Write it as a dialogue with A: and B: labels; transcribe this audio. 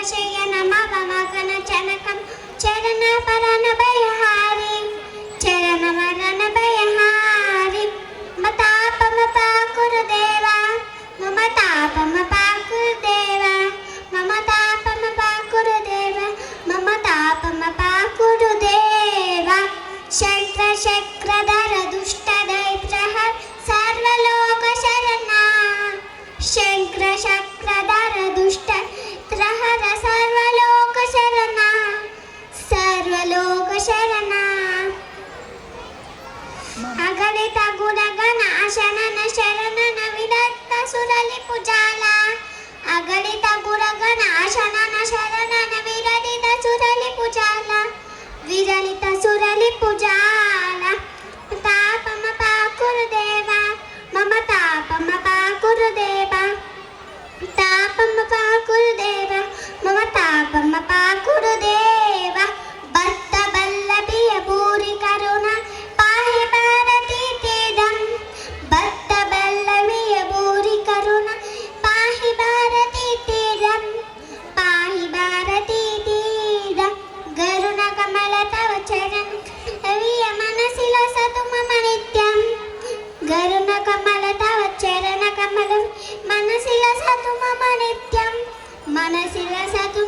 A: शयन मग मगन चनकं चरण परन भयहारी चरण मरण भयहारी मतापम पाकुरुदेवा मम तापम पाकुरुदेवा मम तापम पाकुरुदेवा मम तापम पाकुरुदेवा शक्र शक्रधर दुष्ट दैत्रः सर्वलोक शरणा शङ्कर शक्रधर दुष्ट त्रहर सर्वलोक शरणा सर्वलोक शरणा अगणित गुणगण शनन शरणन विदत्त सुरलि पुजाला अगणित गुणगण शनन शरणन विरलित सुरलि पुजाला विरलित सुरलि पुजाला तापम पाकुरुदेवा मम तापम पाकुरुदेवा तापम पाकुरुदेवा मम तापम पाकुरुदेवा भक्त बल्लभिय भूरि करुणा पाहि भारती तीदं भक्त बल्लभिय भूरि करुणा पाहि भारती तीदं पाहि भारती तीदं गरुण कमल तव चरण रविय मनसि लसतु मम नित्यं गरुण कमल तव चरण कमल मनसि लसतु मम नित्यं मनसि लसतु